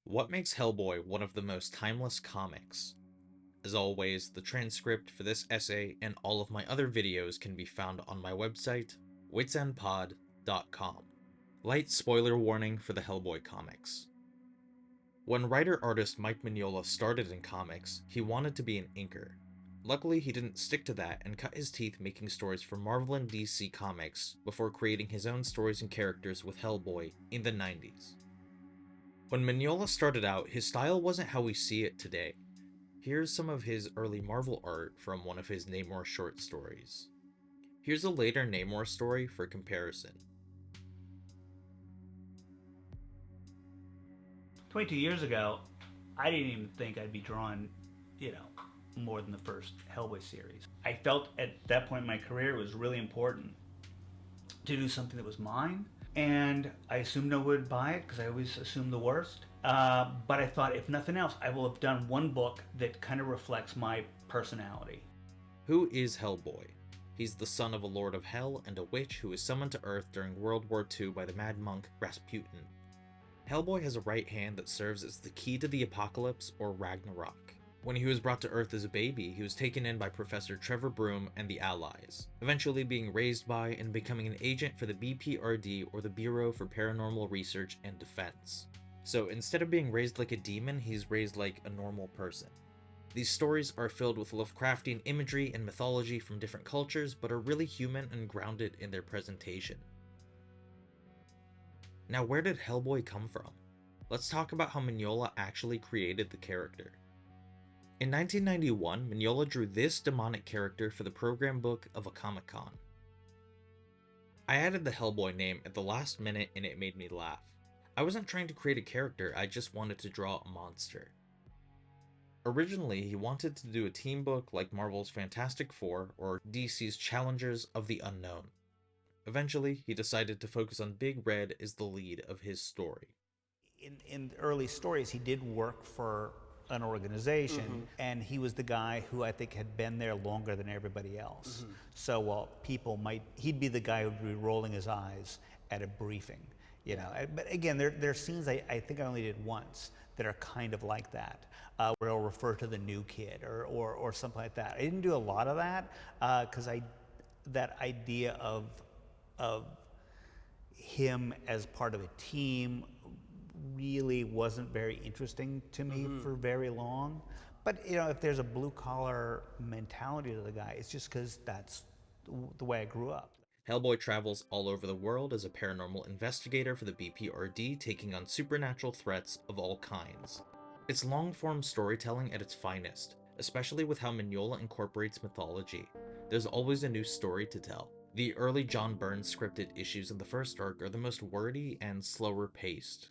What makes Hellboy one of the most timeless comics? As always, the transcript for this essay and all of my other videos can be found on my website, witsendpod.com. Light spoiler warning for the Hellboy comics. When writer-artist Mike Mignola started in comics, he wanted to be an inker. Luckily, he didn't stick to that and cut his teeth making stories for Marvel and DC comics before creating his own stories and characters with Hellboy in the 90s. When Mignola started out, his style wasn't how we see it today. Here's some of his early Marvel art from one of his Namor short stories. Here's a later Namor story for comparison. 22 years ago, I didn't even think I'd be drawing, more than the first Hellboy series. I felt at that point in my career it was really important to do something that was mine, and I assumed no one would buy it because I always assumed the worst. But I thought, if nothing else, I will have done one book that kind of reflects my personality. Who is Hellboy? He's the son of a lord of hell and a witch who was summoned to Earth during World War II by the mad monk Rasputin. Hellboy has a right hand that serves as the key to the apocalypse, or Ragnarok. When he was brought to Earth as a baby, he was taken in by Professor Trevor Broom and the Allies, eventually being raised by and becoming an agent for the BPRD, or the Bureau for Paranormal Research and Defense. So instead of being raised like a demon, he's raised like a normal person. These stories are filled with Lovecraftian imagery and mythology from different cultures, but are really human and grounded in their presentation. Now, where did Hellboy come from? Let's talk about how Mignola actually created the character. In 1991, Mignola drew this demonic character for the program book of a Comic-Con. I added the Hellboy name at the last minute and it made me laugh. I wasn't trying to create a character, I just wanted to draw a monster. Originally, he wanted to do a team book like Marvel's Fantastic Four or DC's Challengers of the Unknown. Eventually, he decided to focus on Big Red as the lead of his story. In early stories, he did work for an organization, and he was the guy who I think had been there longer than everybody else. So while he'd be the guy who'd be rolling his eyes at a briefing, But again, there are scenes I think I only did once that are kind of like that, where he'll refer to the new kid or something like that. I didn't do a lot of that because that idea of him as part of a team really wasn't very interesting to me for very long. But if there's a blue collar mentality to the guy, it's just because that's the way I grew up. Hellboy travels all over the world as a paranormal investigator for the BPRD, taking on supernatural threats of all kinds. It's long-form storytelling at its finest, especially with how Mignola incorporates mythology. There's always a new story to tell. The early John Byrne scripted issues of the first arc are the most wordy and slower paced.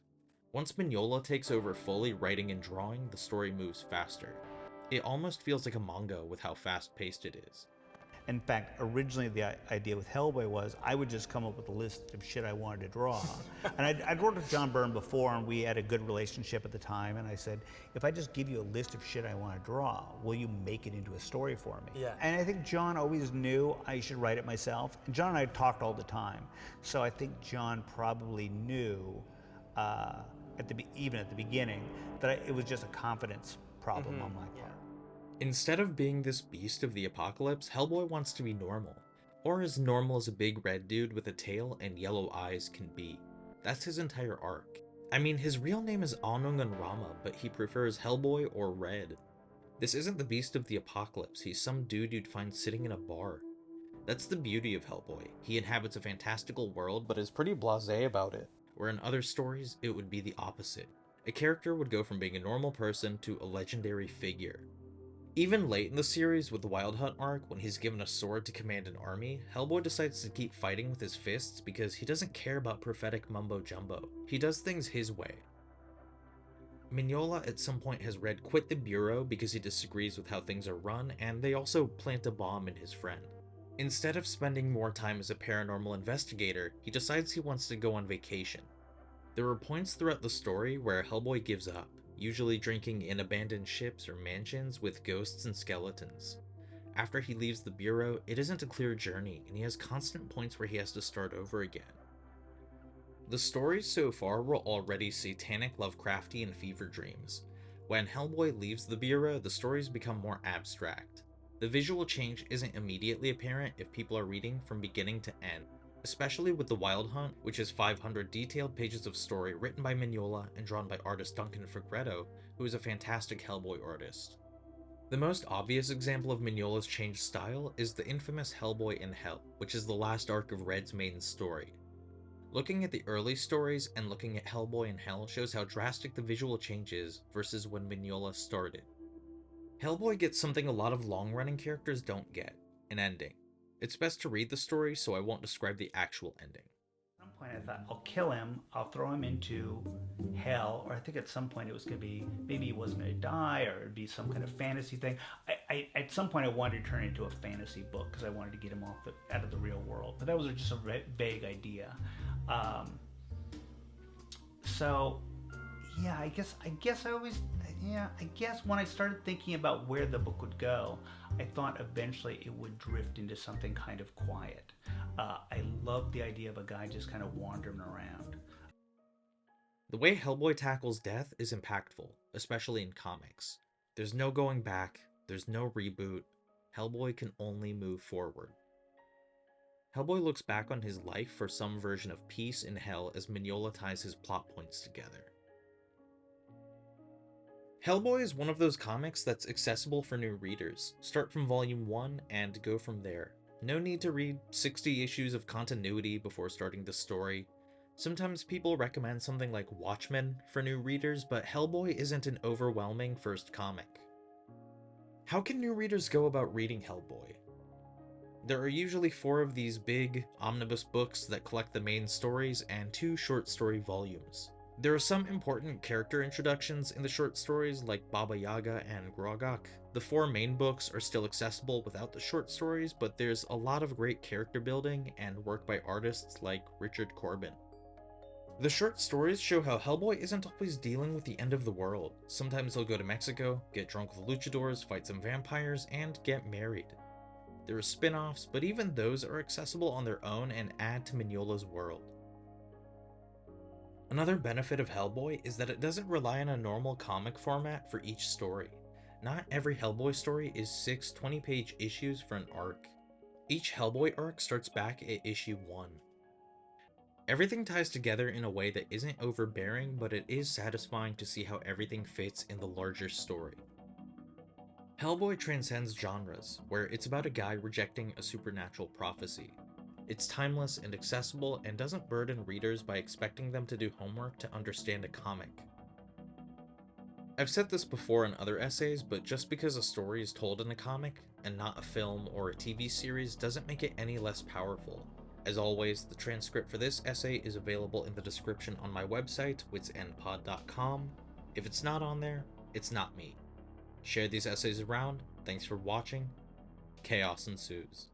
Once Mignola takes over fully writing and drawing, the story moves faster. It almost feels like a manga with how fast paced it is. In fact, originally the idea with Hellboy was I would just come up with a list of shit I wanted to draw. And I'd worked with John Byrne before, and we had a good relationship at the time, and I said, if I just give you a list of shit I want to draw, will you make it into a story for me? Yeah. And I think John always knew I should write it myself. And John and I talked all the time. So I think John probably knew, even at the beginning, that it was just a confidence problem on my part. Instead of being this beast of the apocalypse, Hellboy wants to be normal. Or as normal as a big red dude with a tail and yellow eyes can be. That's his entire arc. I mean, his real name is Anungan Rama, but he prefers Hellboy or Red. This isn't the beast of the apocalypse, he's some dude you'd find sitting in a bar. That's the beauty of Hellboy. He inhabits a fantastical world, but is pretty blasé about it. Where in other stories, it would be the opposite. A character would go from being a normal person to a legendary figure. Even late in the series with the Wild Hunt arc, when he's given a sword to command an army, Hellboy decides to keep fighting with his fists because he doesn't care about prophetic mumbo-jumbo. He does things his way. Mignola at some point has Red quit the Bureau because he disagrees with how things are run, and they also plant a bomb in his friend. Instead of spending more time as a paranormal investigator, he decides he wants to go on vacation. There are points throughout the story where Hellboy gives up, usually drinking in abandoned ships or mansions with ghosts and skeletons. After he leaves the Bureau, it isn't a clear journey, and he has constant points where he has to start over again. The stories so far were already satanic, Lovecrafty, and fever dreams. When Hellboy leaves the Bureau, the stories become more abstract. The visual change isn't immediately apparent if people are reading from beginning to end, especially with The Wild Hunt, which is 500 detailed pages of story written by Mignola and drawn by artist Duncan Fegredo, who is a fantastic Hellboy artist. The most obvious example of Mignola's changed style is the infamous Hellboy in Hell, which is the last arc of Red's main story. Looking at the early stories and looking at Hellboy in Hell shows how drastic the visual change is versus when Mignola started. Hellboy gets something a lot of long-running characters don't get, an ending. It's best to read the story, so I won't describe the actual ending. At some point I thought, I'll kill him, I'll throw him into hell, or I think at some point it was going to be, maybe he wasn't going to die, or it'd be some kind of fantasy thing. At some point I wanted to turn it into a fantasy book, because I wanted to get him out of the real world, but that was just a vague idea. So yeah, I guess when I started thinking about where the book would go, I thought eventually it would drift into something kind of quiet. I love the idea of a guy just kind of wandering around. The way Hellboy tackles death is impactful, especially in comics. There's no going back, there's no reboot, Hellboy can only move forward. Hellboy looks back on his life for some version of peace in hell as Mignola ties his plot points together. Hellboy is one of those comics that's accessible for new readers. Start from volume 1 and go from there. No need to read 60 issues of continuity before starting the story. Sometimes people recommend something like Watchmen for new readers, but Hellboy isn't an overwhelming first comic. How can new readers go about reading Hellboy? There are usually 4 of these big, omnibus books that collect the main stories and 2 short story volumes. There are some important character introductions in the short stories like Baba Yaga and Grogok. The 4 main books are still accessible without the short stories, but there's a lot of great character building and work by artists like Richard Corbin. The short stories show how Hellboy isn't always dealing with the end of the world. Sometimes he'll go to Mexico, get drunk with luchadors, fight some vampires, and get married. There are spin-offs, but even those are accessible on their own and add to Mignola's world. Another benefit of Hellboy is that it doesn't rely on a normal comic format for each story. Not every Hellboy story is 6 20-page issues for an arc. Each Hellboy arc starts back at issue 1. Everything ties together in a way that isn't overbearing, but it is satisfying to see how everything fits in the larger story. Hellboy transcends genres, where it's about a guy rejecting a supernatural prophecy. It's timeless and accessible and doesn't burden readers by expecting them to do homework to understand a comic. I've said this before in other essays, but just because a story is told in a comic, and not a film or a TV series, doesn't make it any less powerful. As always, the transcript for this essay is available in the description on my website, witsendpod.com. If it's not on there, it's not me. Share these essays around. Thanks for watching. Chaos ensues.